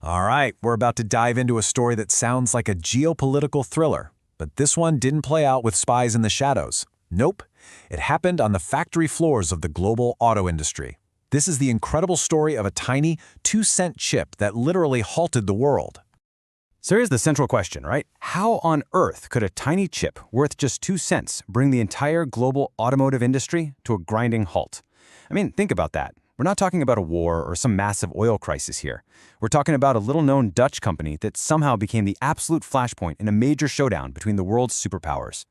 All right, we're about to dive into a story that sounds like a geopolitical thriller, but this one didn't play out with spies in the shadows. Nope, it happened on the factory floors of the global auto industry. This is the incredible story of a tiny 2-cent chip that literally halted the world. So here's the central question, right? How on earth could a tiny chip worth just 2 cents bring the entire global automotive industry to a grinding halt? I mean, think about that. We're not talking about a war or some massive oil crisis here. We're talking about a little-known Dutch company that somehow became the absolute flashpoint in a major showdown between the world's superpowers.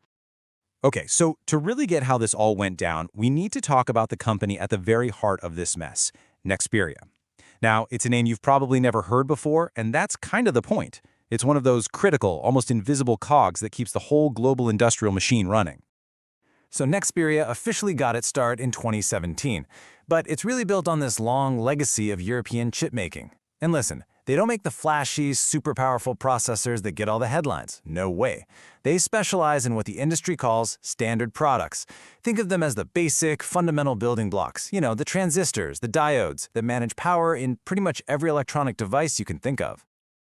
Okay, so to really get how this all went down, we need to talk about the company at the very heart of this mess, Nexperia. Now, it's a name you've probably never heard before, and that's kind of the point. It's one of those critical, almost invisible cogs that keeps the whole global industrial machine running. So Nexperia officially got its start in 2017, but it's really built on this long legacy of European chip making. And listen, they don't make the flashy, super powerful processors that get all the headlines. No way. They specialize in what the industry calls standard products. Think of them as the basic, fundamental building blocks. You know, the transistors, the diodes that manage power in pretty much every electronic device you can think of.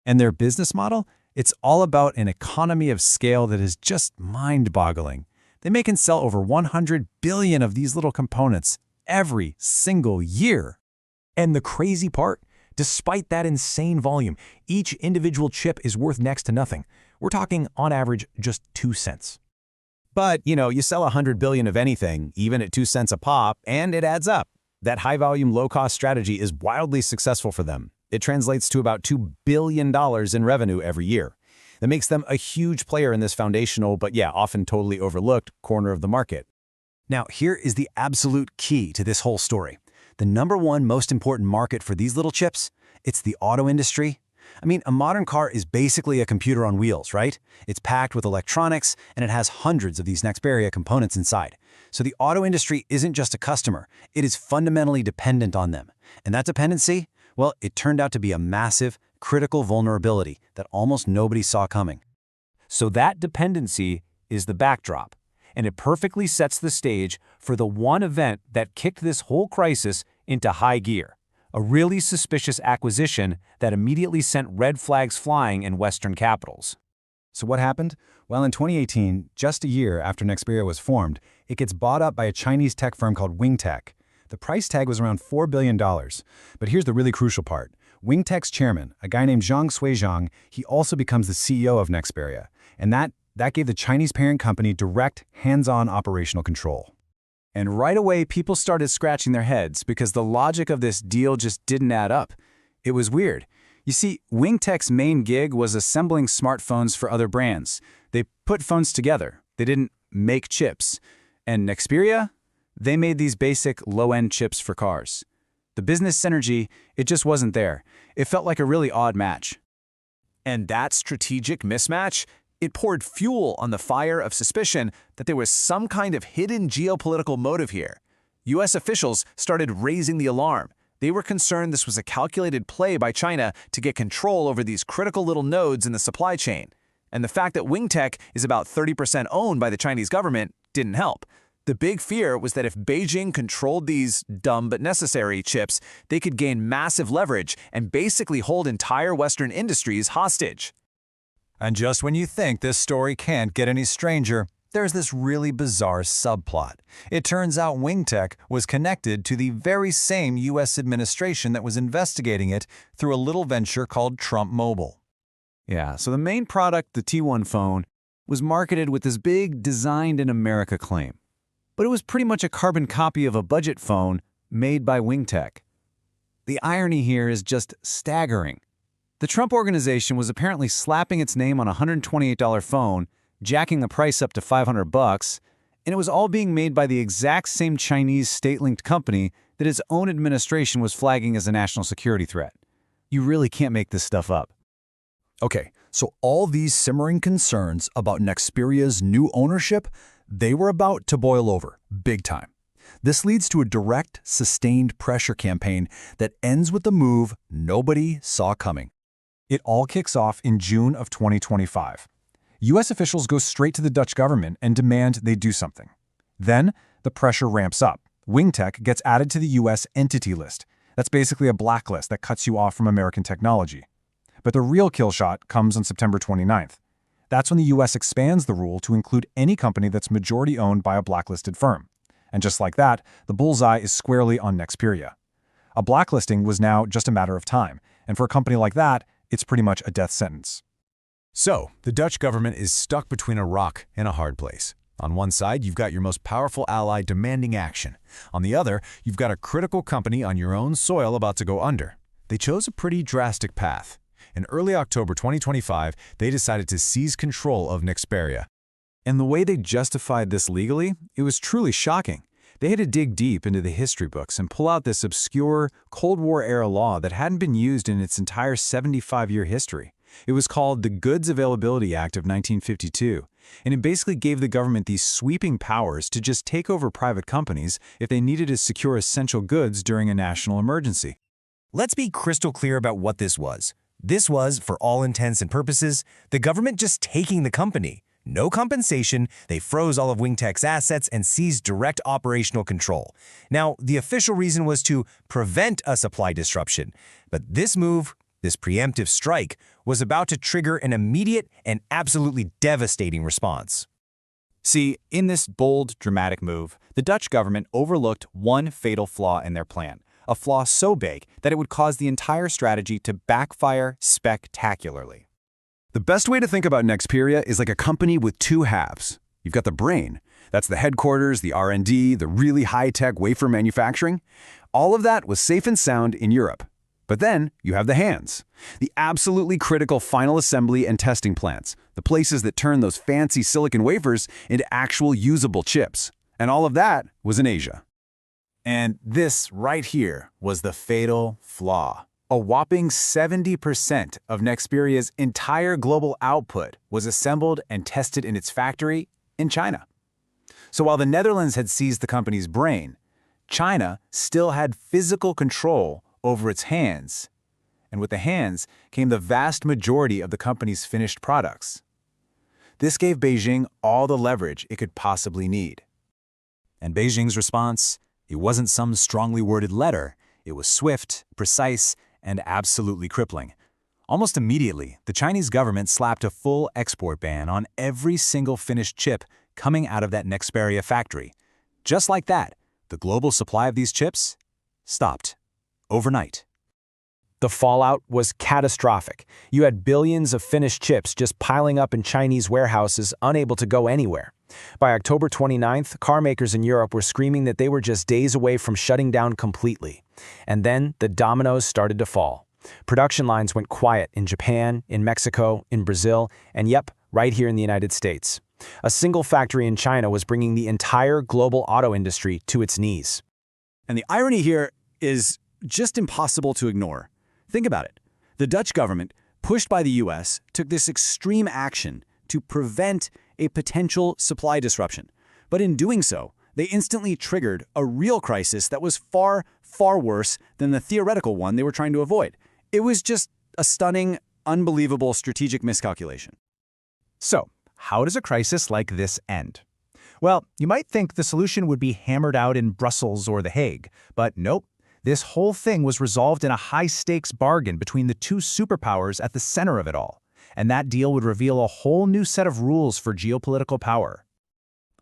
And their business model? It's all about an economy of scale that is just mind-boggling. They make and sell over 100 billion of these little components every single year. And the crazy part? Despite that insane volume, each individual chip is worth next to nothing. We're talking, on average, just 2 cents. But, you sell 100 billion of anything, even at 2 cents a pop, and it adds up. That high-volume, low-cost strategy is wildly successful for them. It translates to about $2 billion in revenue every year. That makes them a huge player in this foundational, but often totally overlooked corner of the market. Now, here is the absolute key to this whole story. The number one most important market for these little chips, it's the auto industry. I mean, a modern car is basically a computer on wheels, right? It's packed with electronics, and it has hundreds of these Nexperia components inside. So the auto industry isn't just a customer, it is fundamentally dependent on them. And that dependency, well, it turned out to be a massive, critical vulnerability that almost nobody saw coming. So that dependency is the backdrop, and it perfectly sets the stage for the one event that kicked this whole crisis into high gear, a really suspicious acquisition that immediately sent red flags flying in Western capitals. So what happened? Well, in 2018, just a year after Nexperia was formed, it gets bought up by a Chinese tech firm called Wingtech. The price tag was around $4 billion. But here's the really crucial part. Wingtech's chairman, a guy named Zhang Suizhang, he also becomes the CEO of Nexperia. And that gave the Chinese parent company direct, hands-on operational control. And right away, people started scratching their heads because the logic of this deal just didn't add up. It was weird. You see, Wingtech's main gig was assembling smartphones for other brands. They put phones together. They didn't make chips. And Nexperia? They made these basic low-end chips for cars. The business synergy, it just wasn't there. It felt like a really odd match. And that strategic mismatch, it poured fuel on the fire of suspicion that there was some kind of hidden geopolitical motive here. U.S. officials started raising the alarm. They were concerned this was a calculated play by China to get control over these critical little nodes in the supply chain. And the fact that Wingtech is about 30% owned by the Chinese government didn't help. The big fear was that if Beijing controlled these dumb but necessary chips, they could gain massive leverage and basically hold entire Western industries hostage. And just when you think this story can't get any stranger, there's this really bizarre subplot. It turns out Wingtech was connected to the very same U.S. administration that was investigating it through a little venture called Trump Mobile. Yeah, so the main product, the T1 phone, was marketed with this big designed in America claim. But it was pretty much a carbon copy of a budget phone made by Wingtech. The irony here is just staggering. The Trump organization was apparently slapping its name on a $128 phone, jacking the price up to $500, and it was all being made by the exact same Chinese state-linked company that its own administration was flagging as a national security threat. You really can't make this stuff up. Okay, so all these simmering concerns about Nexperia's new ownership, they were about to boil over, big time. This leads to a direct, sustained pressure campaign that ends with a move nobody saw coming. It all kicks off in June of 2025. U.S. officials go straight to the Dutch government and demand they do something. Then, the pressure ramps up. Wingtech gets added to the U.S. Entity List. That's basically a blacklist that cuts you off from American technology. But the real kill shot comes on September 29th. That's when the US expands the rule to include any company that's majority owned by a blacklisted firm. And just like that, the bullseye is squarely on Nexperia. A blacklisting was now just a matter of time, and for a company like that, it's pretty much a death sentence. So, the Dutch government is stuck between a rock and a hard place. On one side, you've got your most powerful ally demanding action. On the other, you've got a critical company on your own soil about to go under. They chose a pretty drastic path. In early October 2025, they decided to seize control of Nexperia. And the way they justified this legally, it was truly shocking. They had to dig deep into the history books and pull out this obscure Cold War-era law that hadn't been used in its entire 75-year history. It was called the Goods Availability Act of 1952, and it basically gave the government these sweeping powers to just take over private companies if they needed to secure essential goods during a national emergency. Let's be crystal clear about what this was. This was, for all intents and purposes, the government just taking the company. No compensation, they froze all of Wingtech's assets and seized direct operational control. Now, the official reason was to prevent a supply disruption, but this move, this preemptive strike, was about to trigger an immediate and absolutely devastating response. See, in this bold, dramatic move, the Dutch government overlooked one fatal flaw in their plan, a flaw so big that it would cause the entire strategy to backfire spectacularly. The best way to think about Nexperia is like a company with two halves. You've got the brain. That's the headquarters, the R&D, the really high-tech wafer manufacturing. All of that was safe and sound in Europe. But then you have the hands, the absolutely critical final assembly and testing plants, the places that turn those fancy silicon wafers into actual usable chips. And all of that was in Asia. And this right here was the fatal flaw. A whopping 70% of Nexperia's entire global output was assembled and tested in its factory in China. So while the Netherlands had seized the company's brain, China still had physical control over its hands. And with the hands came the vast majority of the company's finished products. This gave Beijing all the leverage it could possibly need. And Beijing's response? It wasn't some strongly worded letter. It was swift, precise, and absolutely crippling. Almost immediately, the Chinese government slapped a full export ban on every single finished chip coming out of that Nexperia factory. Just like that, the global supply of these chips stopped overnight. The fallout was catastrophic. You had billions of finished chips just piling up in Chinese warehouses, unable to go anywhere. By October 29th, car makers in Europe were screaming that they were just days away from shutting down completely. And then the dominoes started to fall. Production lines went quiet in Japan, in Mexico, in Brazil, and yep, right here in the United States. A single factory in China was bringing the entire global auto industry to its knees. And the irony here is just impossible to ignore. Think about it. The Dutch government, pushed by the US, took this extreme action to prevent a potential supply disruption. But in doing so, they instantly triggered a real crisis that was far, far worse than the theoretical one they were trying to avoid. It was just a stunning, unbelievable strategic miscalculation. So, how does a crisis like this end? Well, you might think the solution would be hammered out in Brussels or The Hague, but nope. This whole thing was resolved in a high-stakes bargain between the two superpowers at the center of it all. And that deal would reveal a whole new set of rules for geopolitical power.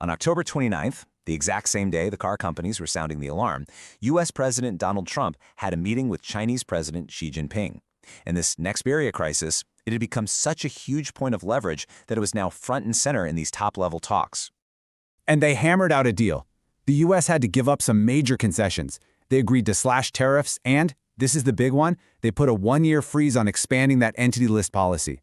On October 29th, the exact same day the car companies were sounding the alarm, U.S. President Donald Trump had a meeting with Chinese President Xi Jinping. In this Nexperia crisis, it had become such a huge point of leverage that it was now front and center in these top-level talks. And they hammered out a deal. The US had to give up some major concessions. They agreed to slash tariffs and, this is the big one, they put a one-year freeze on expanding that entity list policy.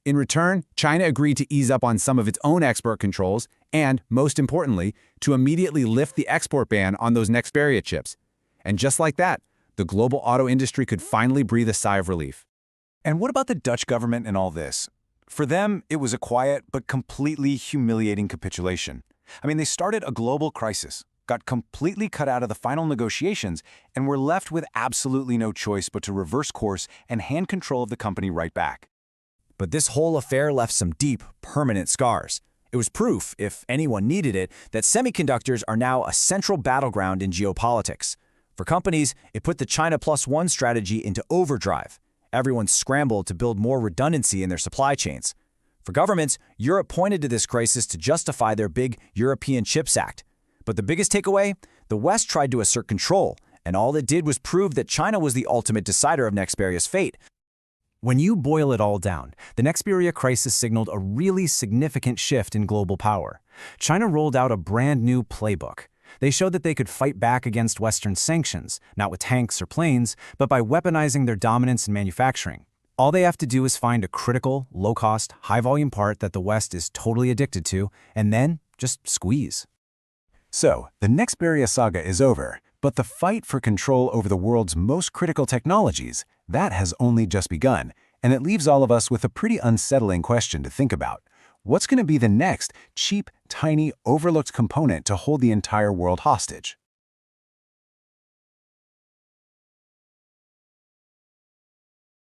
In return, China agreed to ease up on some of its own export controls and, most importantly, to immediately lift the export ban on those Nexperia chips. And just like that, the global auto industry could finally breathe a sigh of relief. And what about the Dutch government in all this? For them, it was a quiet but completely humiliating capitulation. I mean, they started a global crisis, got completely cut out of the final negotiations, and were left with absolutely no choice but to reverse course and hand control of the company right back. But this whole affair left some deep, permanent scars. It was proof, if anyone needed it, that semiconductors are now a central battleground in geopolitics. For companies, it put the China Plus One strategy into overdrive. Everyone scrambled to build more redundancy in their supply chains. For governments, Europe pointed to this crisis to justify their big European Chips Act. But the biggest takeaway? The West tried to assert control, and all it did was prove that China was the ultimate decider of Nexperia's fate. When you boil it all down, the Nexperia crisis signaled a really significant shift in global power. China rolled out a brand new playbook. They showed that they could fight back against Western sanctions, not with tanks or planes, but by weaponizing their dominance in manufacturing. All they have to do is find a critical, low-cost, high-volume part that the West is totally addicted to, and then just squeeze. So, the Nexperia saga is over, but the fight for control over the world's most critical technologies, that has only just begun, and it leaves all of us with a pretty unsettling question to think about. What's going to be the next cheap, tiny, overlooked component to hold the entire world hostage?